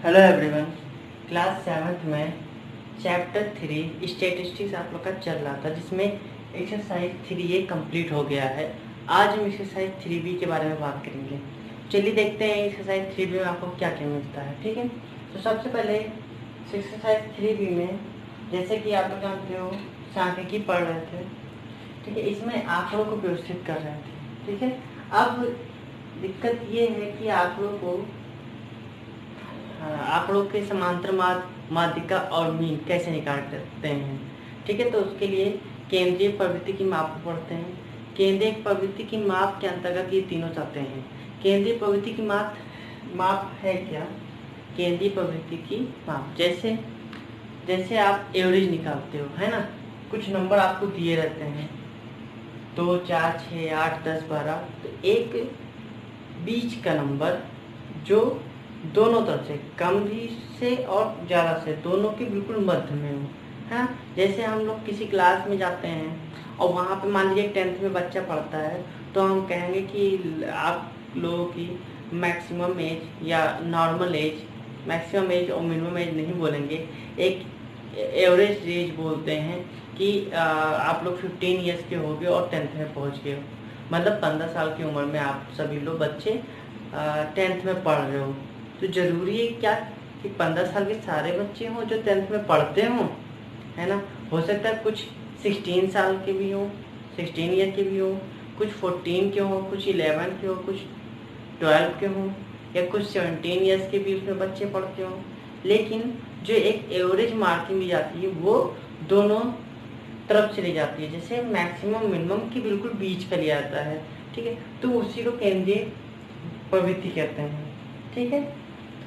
Hello everyone. Class 7th में chapter 3 statistics आप लोग का चल रहा था, जिसमें एक्सरसाइज 3A कंप्लीट हो गया है। आज हम एक्सरसाइज 3B के बारे में बात करेंगे। चलिए देखते हैं एक्सरसाइज 3B में आपको क्या क्या मिलता है। ठीक है, तो सबसे पहले एक्सरसाइज 3B में जैसे कि आप लोग जानते हो सांख्यिकी पढ़ रहे थे। ठीक है, इसमें आंकड़ों को व्यवस्थित कर रहे थे। ठीक है, अब दिक्कत ये है कि आंकड़ों के समांतर माध्यिका और मीन कैसे निकाल सकते हैं। ठीक है, तो उसके लिए केंद्रीय प्रवृत्ति की माप को पढ़ते हैं। केंद्रीय प्रवृत्ति की माप के अंतर्गत ये तीनों चाहते हैं। केंद्रीय प्रवृत्ति की माप है क्या? केंद्रीय प्रवृत्ति की माप जैसे जैसे आप एवरेज निकालते हो, है ना, कुछ नंबर आपको दिए रहते हैं 2, 4, 6, 8, 10, 12। तो एक बीच का नंबर जो दोनों तरफ से, कम भी से और ज़्यादा से, दोनों के बिल्कुल मध्य में हो, है। जैसे हम लोग किसी क्लास में जाते हैं और वहाँ पे मान लीजिए 10th में बच्चा पढ़ता है, तो हम कहेंगे कि आप लोगों की मैक्सिमम एज या नॉर्मल एज, मैक्सिमम एज और मिनिमम एज नहीं बोलेंगे, एक एवरेज एज बोलते हैं कि आप लोग 15 ईयर्स के हो गए और 10th में पहुँच गए हो। मतलब 15 साल की उम्र में आप सभी लोग बच्चे 10th में पढ़ रहे हो। तो ज़रूरी है क्या कि 15 साल के सारे बच्चे हों जो 10th में पढ़ते हों, है ना। हो सकता है कुछ 16 साल के भी हों, 16 ईयर के भी हों, कुछ 14 के हों, कुछ 11 के हों, कुछ 12 के हों, या कुछ 17 ईयर्स के भी उसमें बच्चे पढ़ते हों। लेकिन जो एक एवरेज मार्किंग दी जाती है वो दोनों तरफ चली जाती है। जैसे मैक्सिमम मिनिमम के बिल्कुल बीच का लिया जाता है। ठीक है, तो उसी को केंद्रीय प्रवृत्ति कहते हैं। ठीक है,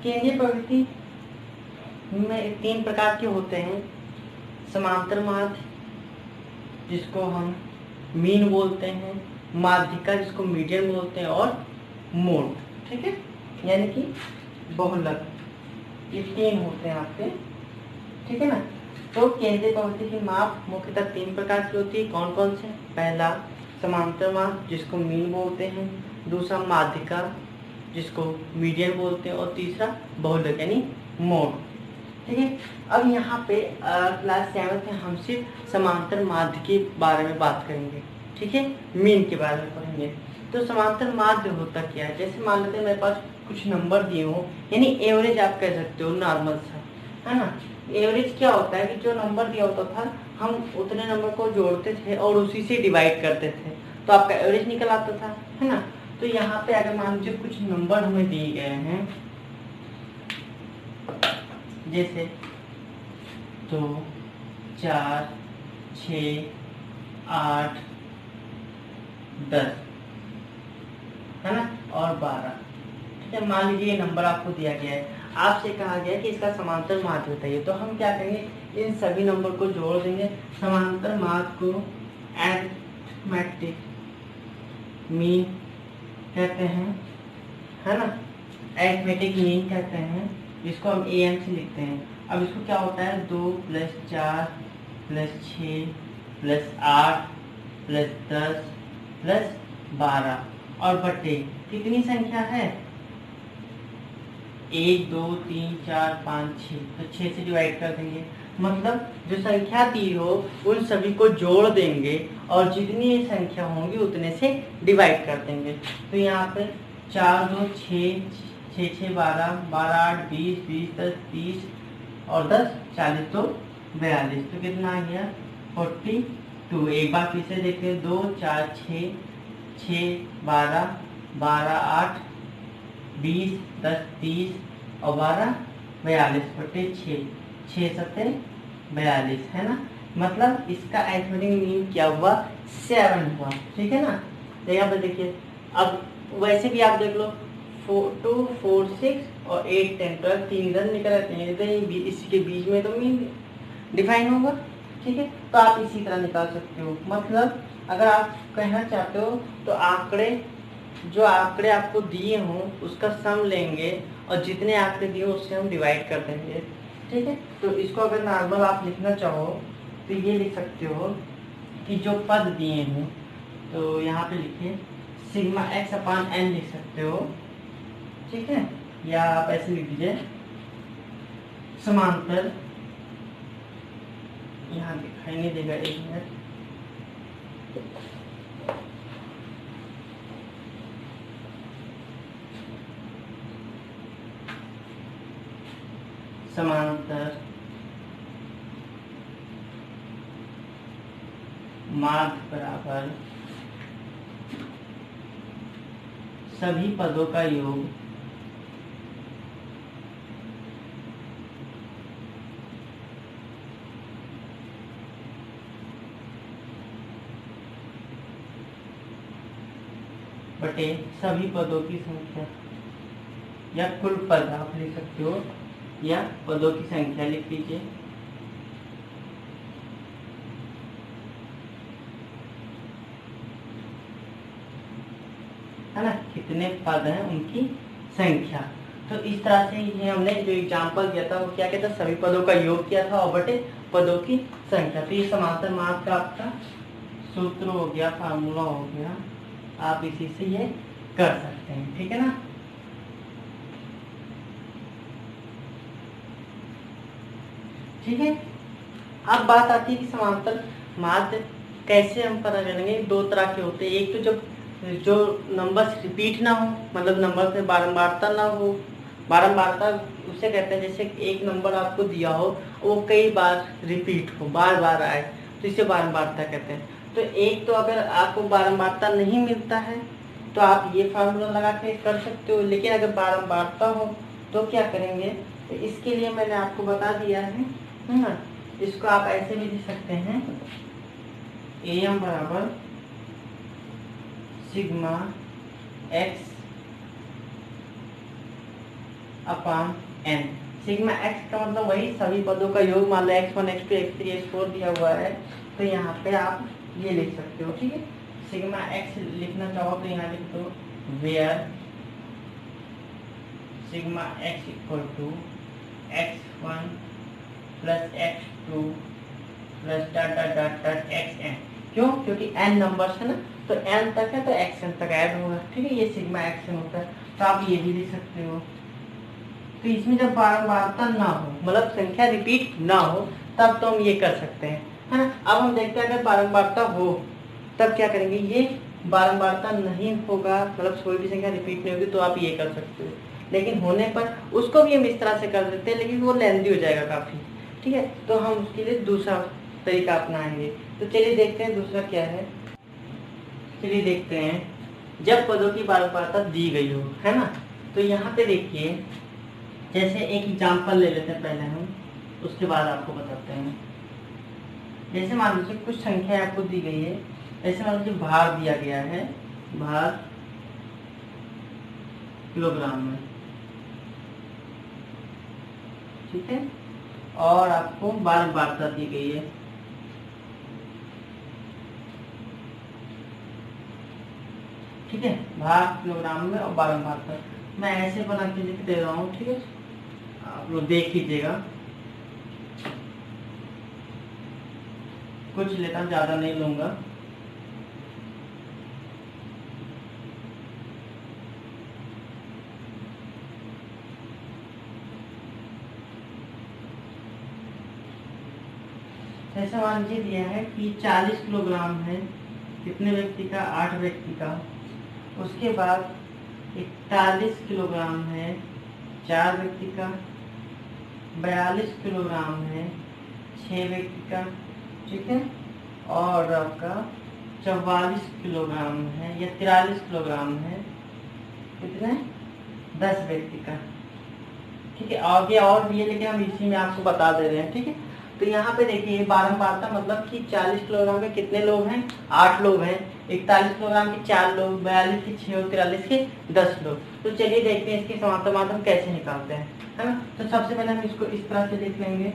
केंद्रीय प्रवृत्ति में 3 प्रकार के होते हैं। समांतर माध्य जिसको हम मीन बोलते हैं, माध्यिका जिसको मीडियन बोलते हैं, और मोड। ठीक है, यानी कि बहुलक, ये 3 होते हैं आपके। ठीक है ना। तो केंद्रीय प्रवृत्ति की माप मुख्यतः 3 प्रकार की होती है। कौन कौन से? पहला समांतर माध्य जिसको मीन बोलते हैं, दूसरा माध्यिका जिसको मीडियन बोलते हैं, और तीसरा बहुलक यानी मोड। ठीक है, अब यहाँ पे क्लास 7 में हम सिर्फ समांतर माध्य के बारे में बात करेंगे। ठीक है, मीन के बारे में पढ़ेंगे। तो समांतर माध्य होता क्या है? जैसे मान लेते हैं मेरे पास कुछ नंबर दिए हो, यानी एवरेज आप कह सकते हो, नॉर्मल सा, है ना। एवरेज क्या होता है कि जो नंबर दिया होता था हम उतने नंबर को जोड़ते थे और उसी से डिवाइड करते थे, तो आपका एवरेज निकल आता था, है ना। तो यहाँ पे अगर मान लीजिए कुछ नंबर हमें दिए गए हैं, जैसे 2, 4, 6, 8, 10, है ना, और 12। ठीक है, मान लीजिए ये नंबर आपको दिया गया है, आपसे कहा गया है कि इसका समांतर माध्य बताइए। तो हम क्या करेंगे, इन सभी नंबर को जोड़ देंगे। समांतर माध्य को अरिथमेटिक मीन कहते हैं, है ना, अरिथमेटिक मीन कहते हैं, जिसको हम AM से लिखते हैं। अब इसको क्या होता है, 2 + 4 + 6 + 8 + 10 + 12 और बटे कितनी संख्या है, 1, 2, 3, 4, 5, 6, तो 6 से डिवाइड कर देंगे। मतलब जो संख्या दी हो उन सभी को जोड़ देंगे और जितनी संख्या होंगी उतने से डिवाइड कर देंगे। तो यहाँ पे 4, 2, 6, 6, 6, 12, 12, 8, 20, 20, 10, 30 और 10, 40, तो 42। तो कितना आ गया, 42। एक बार फिर से देखते हैं, 2, 4, 6, 6, 12, 12, 8, 20, 10, 30 और 12, 42 बटे 6, 6 7 42, है ना। मतलब इसका अरिथमेटिक मीन क्या हुआ, 7 हुआ। ठीक है ना। तो यहाँ पर देखिए, अब वैसे भी आप देख लो, 4, 2, 4, 6 और 8, 10, 12, 3 इधर निकल आते हैं, इधर इसी के बीच में तो मीन डिफाइन होगा। ठीक है, तो आप इसी तरह निकाल सकते हो। मतलब अगर आप कहना चाहते हो तो जो आंकड़े आपको दिए हों उसका सम लेंगे और जितने आंकड़े दिए उससे हम डिवाइड कर देंगे। ठीक है, तो इसको अगर नॉर्मल आप लिखना चाहो तो ये लिख सकते हो कि जो पद दिए हैं, तो यहाँ पे लिखिए सिग्मा x/n लिख सकते हो। ठीक है, या आप ऐसे लिख दीजिए समांतर, यहाँ दिखाई नहीं देगा, एक मिनट, समांतर माध्य बराबर सभी पदों का योग बटे सभी पदों की संख्या, या कुल पद आप लिख सकते हो, या पदों की संख्या लिख लीजिए, है ना, कितने पद हैं उनकी संख्या। तो इस तरह से ये हमने जो एग्जाम्पल दिया था वो क्या कहता है, सभी पदों का योग किया था और बटे पदों की संख्या। तो ये समांतर माध्य का आपका सूत्र हो गया, फार्मूला हो गया, आप इसी से ये कर सकते हैं, ठीक है ना। ठीक है, अब बात आती है कि समांतर माध्य कैसे हम पता करेंगे। दो तरह के होते हैं, एक तो जब जो नंबर रिपीट ना हो, मतलब नंबर से बारंबारता ना हो, बारंबारता उसे कहते हैं जैसे एक नंबर आपको दिया हो वो कई बार रिपीट हो, बार बार आए, तो इसे बारंबारता कहते हैं। तो एक तो अगर आपको बारंबारता नहीं मिलता है तो आप ये फार्मूला लगा के कर सकते हो, लेकिन अगर बारंबारता हो तो क्या करेंगे, तो इसके लिए मैंने आपको बता दिया है ना, इसको आप ऐसे भी लिख सकते हैं, AM बराबर सिग्मा x अपान n। सिग्मा x का मतलब वही सभी पदों का योग, मान लो x1 x2 x3 x4 दिया हुआ है, तो यहाँ पे आप ये लिख सकते हो, ठीक है। सिग्मा x लिखना चाहो तो यहाँ लिख दो, where sigma x equal to x1 plus x2 plus dot dot dot dot xn। क्यों? क्योंकि n नंबर्स है ना, तो n तक है तो xn तक ऐड होगा, ठीक है, ये सिग्मा xn होता है। तो आप ये भी लिख सकते हो। तो इसमें जब बारंबारता ना हो, मतलब संख्या रिपीट ना हो, तब तो हम ये कर सकते हैं, है ना। अब हम देखते हैं अगर बारंबारता हो तब क्या करेंगे, ये बारंबारता नहीं होगा, मतलब कोई भी संख्या रिपीट नहीं होगी, तो आप ये कर सकते हो। लेकिन होने पर उसको भी हम इस तरह से कर देते हैं, लेकिन वो लेंथी हो जाएगा काफ़ी, ठीक है। तो हम उसके लिए दूसरा तरीका अपनाएंगे। तो चलिए देखते हैं दूसरा क्या है। चलिए देखते हैं, जब पदों की बारंबारता दी गई हो, है ना, तो यहाँ पे देखिए, जैसे एक एग्जाम्पल ले लेते हैं पहले हम, उसके बाद आपको बताते हैं। जैसे मान लीजिए कुछ संख्या आपको दी गई है, जैसे मान लीजिए भार दिया गया है, भार किलोग्राम में, ठीक है, और आपको बारंबारता दी गई है, ठीक है, भार किलोग्राम में और बारंबारता। मैं ऐसे बना के लिख दे रहा हूँ, ठीक है, आप लोग देख लीजिएगा, कुछ लेता, ज़्यादा नहीं लूँगा। ऐसा मान लीजिए दिया है कि 40 किलोग्राम है, कितने व्यक्ति का, 8 व्यक्ति का। उसके बाद 41 किलोग्राम है 4 व्यक्ति का, 42 किलोग्राम है 6 व्यक्ति का, ठीक है, और आपका 44 किलोग्राम है या 43 किलोग्राम है कितने, 10 व्यक्ति का, ठीक है। आगे और भी है, लेकिन हम इसी में आपको बता दे रहे हैं, ठीक है। तो यहाँ पे देखिए बारंबारता मतलब कि 40 किलोग्राम के कितने लोग हैं, 8 लोग हैं, 41 किलोग्राम के 4 लोग, 42 के 6 और 43 के 10 लोग। तो चलिए देखते हैं इसकी समांतर माध्य हम कैसे निकालते हैं, है ना। तो सबसे पहले हम इसको इस तरह से लिख लेंगे,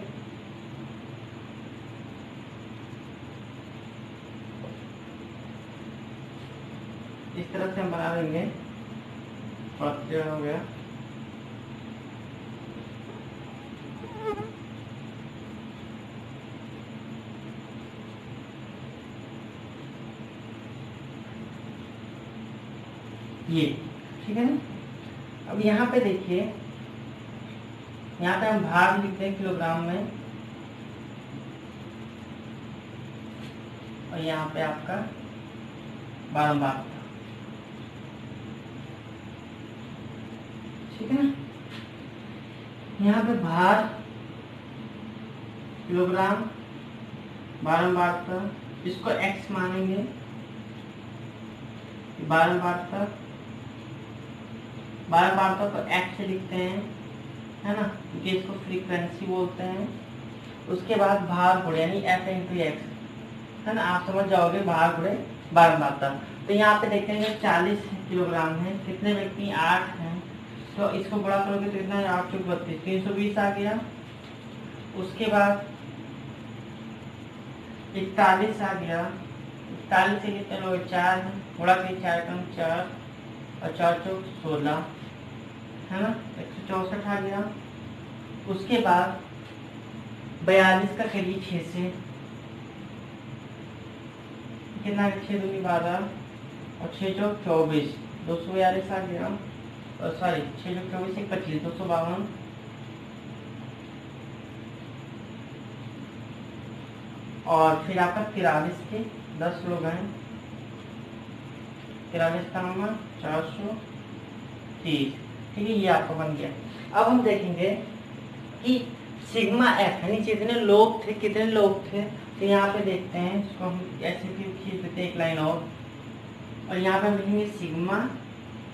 इस तरह से हम बना लेंगे, और क्लियर हो गया। ये ठीक है ना। अब यहाँ पे देखिए यहाँ पे हम भार लिखते हैं किलोग्राम में, और यहाँ पे आपका बारंबार, ठीक है ना। यहाँ पे भार किलोग्राम बारंबारता, इसको x मानेंगे, बारंबारता को x से लिखते हैं, है ना, क्योंकि इसको फ्रीक्वेंसी बोलते हैं। उसके बाद भार गुणे यानी f इंटू एक्स, है ना, आप समझ जाओगे, भार गुणे बारंबारता। तो यहाँ पे देखेंगे 40 किलोग्राम है, कितने व्यक्ति 8 हैं, तो इसको बड़ा करोगे तो कितना है, 8 चौक 32, 320 आ गया। उसके बाद 41 आ गया, 41 से कितने लोग 4 हैं, बड़ा के 4 कम 4 और 4 चौक 16, है ना, 164 आ गया। उसके बाद 42 का करिए 6 से, कितना 6 दूनी 12 और 6 चौक 24, 242 आ गया, और सॉरी 6 चौक 24 25, 252। और फिर आपका 43 के 10 लोग हैं, 43 का नंबर 430, ठीक है, ये आपका बन गया। अब हम देखेंगे कि सिग्मा एफ है, नीचे इतने लोग थे, कितने लोग थे, तो यहाँ पे देखते हैं, इसको हम ऐसे भी खींच देते हैं एक लाइन और यहाँ पे लिखेंगे सिग्मा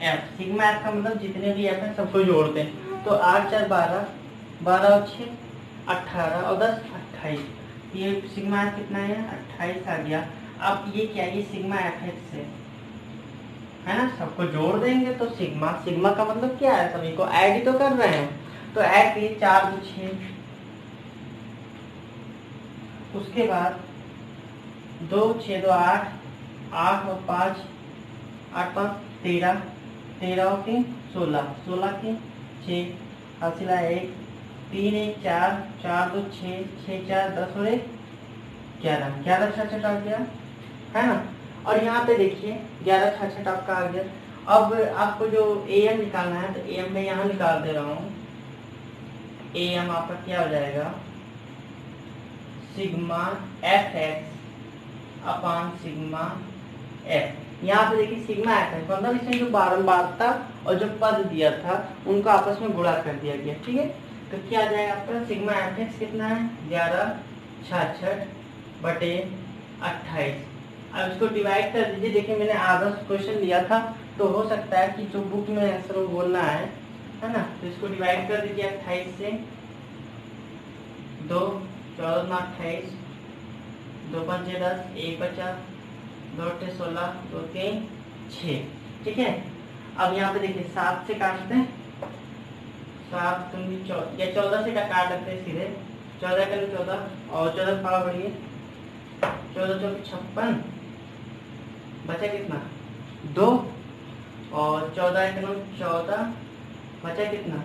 एफ। सिग्मा एफ का मतलब जितने भी एफ है सबको जोड़ते हैं, तो 8 4 12, 12 और 6 18 और 10 28, ये सिग्मा एफ कितना है 28 आ गया। अब ये क्या है, ये सिग्मा एफ से, है ना, सबको जोड़ देंगे तो सिग्मा, सिग्मा का मतलब क्या है, सभी को ऐड ही तो कर रहे हैं, तो ऐड किए 4 2 6, उसके बाद 2 6 2 8, 8 और 5 8 5 13, 13 और 3 16, 16 के 6 हासिला 1, 3 1 4, 4 2 6, 6 4 10 और 1 11, 11 66 आ गया, है ना। और यहाँ पे देखिए 11 66 आपका आ गया। अब आपको जो AM निकालना है, तो AM में यहाँ निकाल दे रहा हूँ, AM आपका क्या हो जाएगा, सिग्मा एफ एक्स अपान सिग्मा एफ। यहाँ पे देखिए सिग्मा एफ है, मतलब इसमें जो बारंबारता और जो पद दिया था उनको आपस में गुणा कर दिया गया, ठीक है। तो क्या आ जाएगा आपका सिग्मा एफ एक्स कितना है 11 66 बटे 28। अब इसको डिवाइड कर दीजिए, देखिए मैंने आधा क्वेश्चन लिया था, तो हो सकता है कि जो बुक में आंसर वो बोलना है ना, तो इसको डिवाइड कर दीजिए 28 से, 2 14 ना 28, 2 5 10, 1 बचा, 2 8 16, 2 3 6, ठीक है। अब यहाँ पे देखिए 7 से काटते हैं, 7 दूनी 14 या 14 से काट लेते हैं सीधे, 14 का 14 और 14 पावर बढ़िए, 14 चौक 56, बचा कितना 2 और 14 का 14, बचा कितना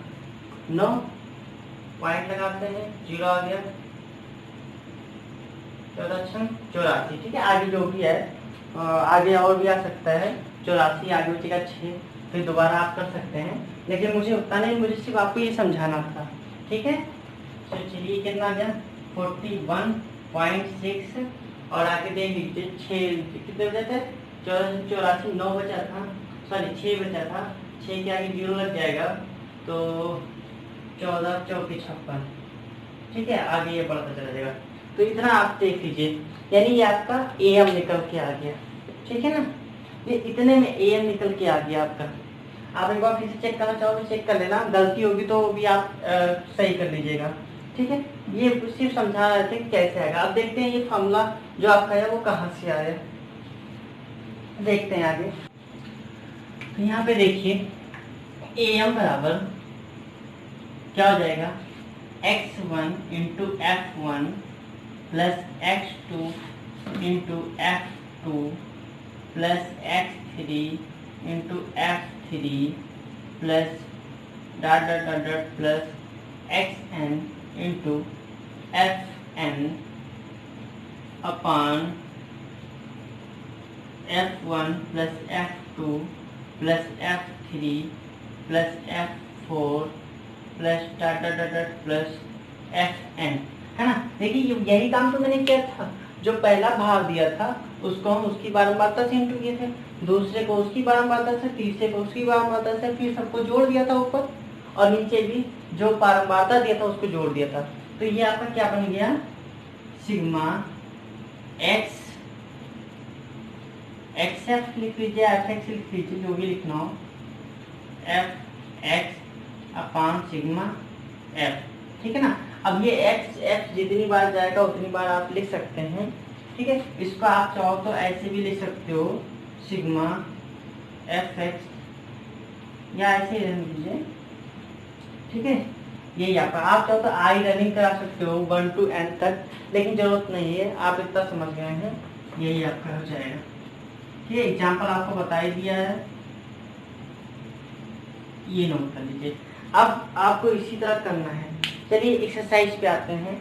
9, पॉइंट लगाते हैं 0 आ गया, 14 6 84, ठीक है। आगे जो भी है आगे और भी आ सकता है, 84 आगे बचेगा 6, फिर दोबारा आप कर सकते हैं, लेकिन मुझे उतना नहीं, मुझे सिर्फ आपको ये समझाना था, ठीक है। तो चलिए कितना आ गया 41.6 और आगे देख लीजिए 6 कितने बचे थे 84, 9 बचा था, सॉरी 6 बचा था, 6 के आगे 0 लग जाएगा तो 14 चौक 56, ठीक है। आगे ये बढ़ता चला जाएगा, तो इतना आप देख लीजिए, यानी ये आपका AM निकल के आ गया, ठीक है ना। ये इतने में AM निकल के आ गया आपका। आप एक बार फिर से चेक करना चाहोगे चेक कर लेना, गलती होगी तो भी आप सही कर लीजिएगा, ठीक है। ये सिर्फ समझा रहे थे कि कैसे आएगा। अब देखते हैं ये फॉर्मूला जो आपका है वो कहाँ से आया, देखते हैं आगे। तो यहाँ पे देखिए AM बराबर क्या हो जाएगा x1 into F1 plus x2 into F2 plus x3 into F3 plus dot dot dot dot plus xn into Fn upon F1 plus F2 plus F3 plus F4 plus dot dot dot dot plus f n, है ना। देखिए यही काम तो मैंने किया था, जो पहला भाग दिया था उसको हम उसकी बारंबारता से इंटू किए थे, दूसरे को उसकी बारंबारता से, तीसरे को उसकी बारंबारता से, फिर सबको जोड़ दिया था ऊपर, और नीचे भी जो बारंबारता दिया था उसको जोड़ दिया था। तो ये आपका क्या बन गया, सिग्मा एक्स, एक्स एफ लिख लीजिए, एफ एक्स लिख लीजिए, जो भी लिखना हो, एफ एक्स अपान सिग्मा एफ, ठीक है ना। अब ये एक्स एफ जितनी बार जाएगा उतनी बार आप लिख सकते हैं, ठीक है। इसको आप चाहो तो ऐसे भी लिख सकते हो, सिग्मा एफ एक्स, या ऐसे ही रहने दीजिए, ठीक है। यही आपका, आप चाहो तो आई रनिंग करा सकते हो 1 to n तक, लेकिन जरूरत नहीं है, आप इतना समझ गए हैं, यही आपका हो जाएगा, ठीक है। एग्जाम्पल आपको बता ही दिया है, ये नोट कर लीजिए। अब आपको इसी तरह करना है। चलिए एक्सरसाइज पे आते हैं।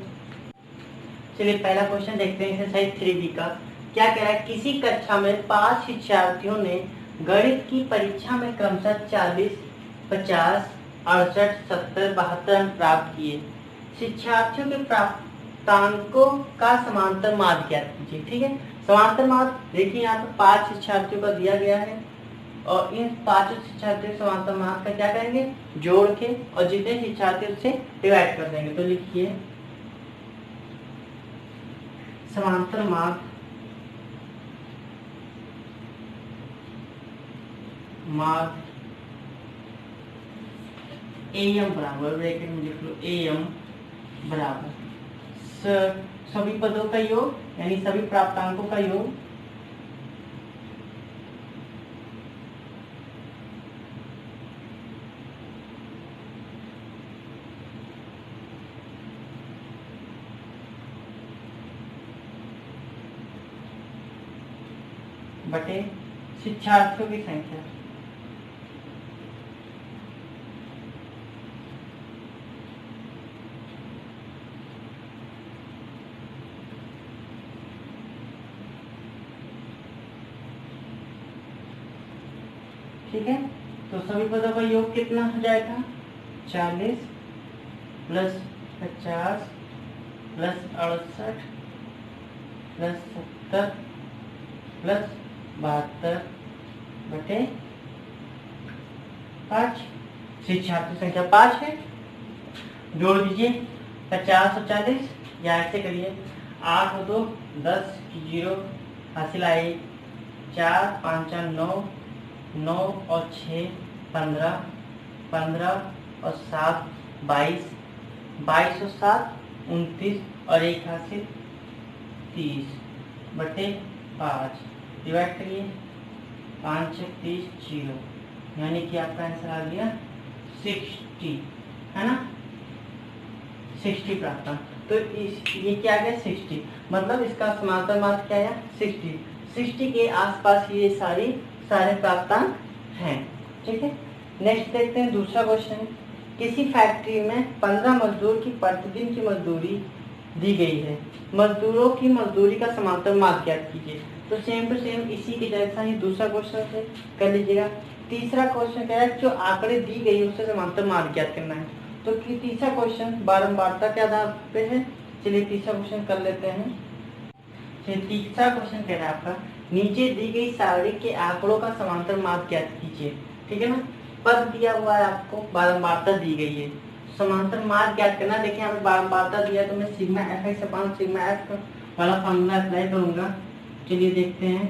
चलिए पहला क्वेश्चन देखते हैं एक्सरसाइज 3B का। क्या कह रहा है, किसी कक्षा में 5 शिक्षार्थियों ने गणित की परीक्षा में क्रमशः 40, 50, 68, 70, 72 अंक प्राप्त किए। शिक्षार्थियों के प्राप्तांकों का समांतर माध्य ज्ञात कीजिए, ठीक है। समांतर माध्य देखिए यहाँ पे 5 शिक्षार्थियों का दिया गया है, और इन 5 शिक्षार्थियों के समांतर माध्य का क्या करेंगे, जोड़ के, और जितने शिक्षार्थी उससे डिवाइड कर देंगे। तो लिखिए समांतर माध्य एम बराबर, ब्रैकेट में लिख लो एम बराबर सभी पदों का योग, यानी सभी प्राप्तांकों का योग, बटे शिक्षार्थियों की संख्या। ठीक है, तो सभी पदों का योग कितना हो जाएगा, 40 प्लस 50 प्लस 68 प्लस 70 प्लस 72 बटे 5। शिक्षार्थी संख्या 5 है, जोड़ दीजिए 50 और 40, या ऐसे करिए 8 और 2 10 की 0 हासिल आई, 4 5 9, 9 और 6 15, 15 और 7 22, 22 और 7 29, और 1 हासिल 30 बटे 5, डिवाइड करिए 5 6 30 0, यानी कि आपका आंसर आ गया 60, है ना, 60 प्राप्त। तो ये क्या आ गया 60, मतलब इसका समांतर माध्य क्या है 60 के आसपास ये सारे प्राप्तांक हैं, ठीक है। नेक्स्ट देखते हैं दूसरा क्वेश्चन। किसी फैक्ट्री में 15 मजदूर की प्रतिदिन की मजदूरी दी गई है, मजदूरों की मजदूरी का समांतर माध्य ज्ञात कीजिए। तो सेम टू सेम इसी के जैसा ही दूसरा क्वेश्चन से कर लीजिएगा। तीसरा क्वेश्चन क्या है, जो आंकड़े दी गई उससे समांतर माध्य ज्ञात करना है। तो तीसरा क्वेश्चन बारंबारता के आधार पे है। चलिए तीसरा क्वेश्चन कर लेते हैं। तीसरा क्वेश्चन कह रहा है आपका, नीचे दी गई सारणी के आंकड़ों का समांतर माध्य ज्ञात कीजिए, ठीक है ना। पद दिया हुआ है आपको, बारंबारता दी गई है, समांतर माध्य ज्ञात करना। देखिए यहाँ पे बारंबारता दिया है, तो मैं सिग्मा एफ एक्स अपान सिग्मा एफ वाला फॉर्मूला अप्लाई करूंगा। चलिए देखते हैं।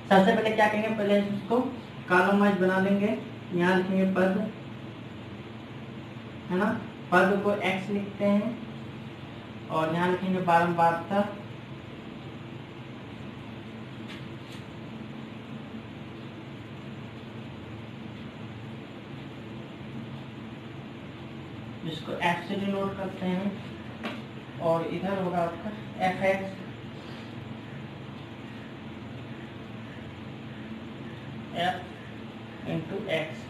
सबसे पहले क्या करेंगे, पहले इसको कॉलम वाइज बना लेंगे। यहाँ लिखेंगे पद, है ना, पद को x लिखते हैं, और यहाँ लिखेंगे बारंबारता, जिसको f से डिनोट करते हैं, और इधर होगा आपका F x F into x.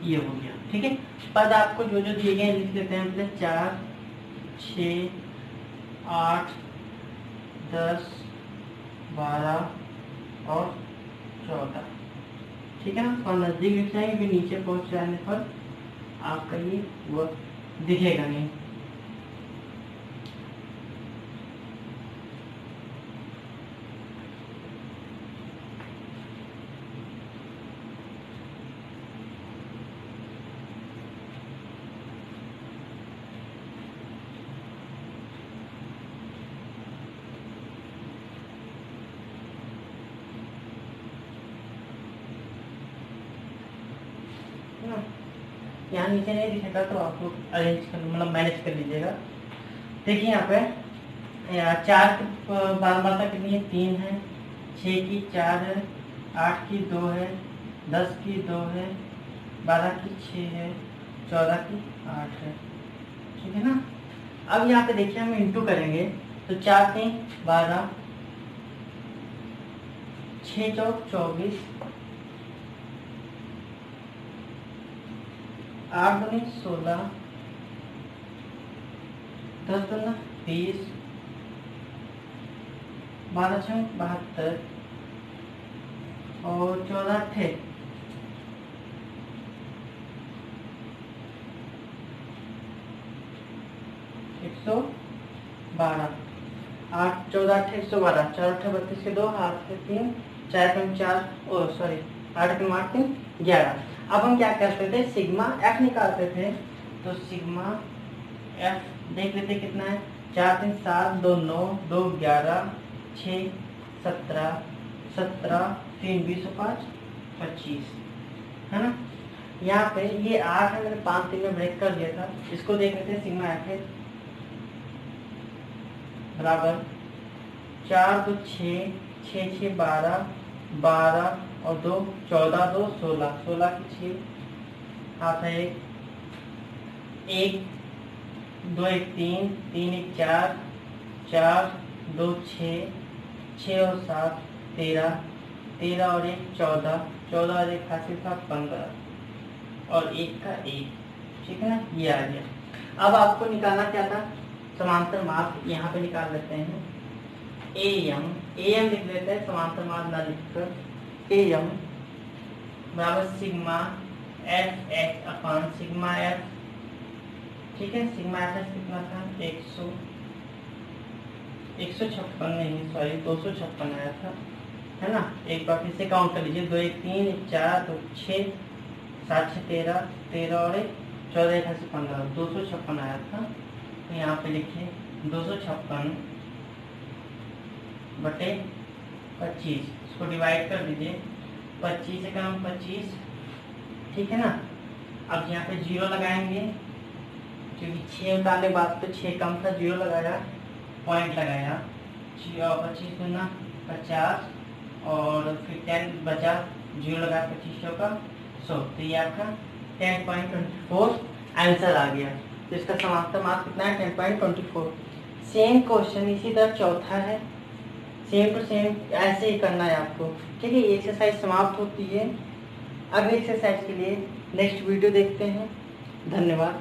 ये हो गया। ठीक है, पद आपको जो जो दिए गए हैं लिख लेते हैं पहले। 4, 6, 8, 10, 12 और 14। ठीक है ना, और नजदीक लिख जाएंगे, फिर नीचे पहुंच जाने पर आपका ये वो दिखेगा नहीं। यहाँ नीचे नहीं दिखेगा तो आप लोग अरेंज कर मतलब मैनेज कर लीजिएगा। देखिए यहाँ पे 4 की बारंबारता कितनी है, 3 है। 6 की 4 है, 8 की 2 है, 10 की 2 है, 12 की 6 है, 14 की 8 है। ठीक है ना, अब यहाँ पे देखिए हम इंटू करेंगे तो 4 3 12, 6 चौक 24, 8 दूनी 16, 10 दूना 20, 12 छंग 72 और 14 अट्ठे 112, 8 14 अट्ठे 112, 4 अट्ठे 32 के 2, हाथ से 3, 4 कम 4 ओ सॉरी 8 कम 8 3 11। अब हम क्या करते थे, सिग्मा एफ निकालते थे। तो सिग्मा एफ देख लेते कितना है, 4 3 7 2 9 2 11 6 17 17 3 20 और 5 25 है ना। यहाँ पे ये 8 है, मैंने 5 3 में ब्रेक कर दिया था। इसको देख लेते हैं, सिग्मा एफ है बराबर 4 2 6 6 6 12 12 और 2 14 2 16 16 की 6 हाथ है 1 2 1 3 3 1 4 4 2 6 6 और 7 13 13 और 1 14 14 और 1 हासिल था 15 और 1 का 1। ठीक है ना, ये आ गया। अब आपको निकालना क्या था, समांतर मार्ग यहाँ पे निकाल लेते हैं। एम लिख लेते हैं, समांतर मार्ग ना लिखकर एम बराबर सिग्मा एफ एक्स अपान सिग्मा एफ। ठीक है, सिग्मा एफ कितना था 156 नहीं सॉरी 256 आया था, है ना। एक बार फिर से काउंट कर लीजिए, 2 1 3 1 4 2 6 7 6 13 13 और 1 14 1 से 15 256 आया था। तो यहाँ पे लिखिए 256 बटे 25, इसको डिवाइड कर दीजिए, 25 से कम 25। ठीक है ना, अब यहाँ पे 0 लगाएंगे क्योंकि 6 उतारने के बाद तो 6 कम था, 0 लगाया, पॉइंट लगाया, 25 गुना 50 और फिर 10 बचा, 0 लगाया 25 का 100। तो ये आपका 10.24 आंसर आ गया। तो इसका समांतर मार्ग कितना है 10.24। सेम क्वेश्चन इसी तरह चौथा है, सेम टू सेम ऐसे ही करना है आपको। ठीक है, ये एक्सरसाइज समाप्त होती है। अगली एक्सरसाइज के लिए नेक्स्ट वीडियो देखते हैं। धन्यवाद।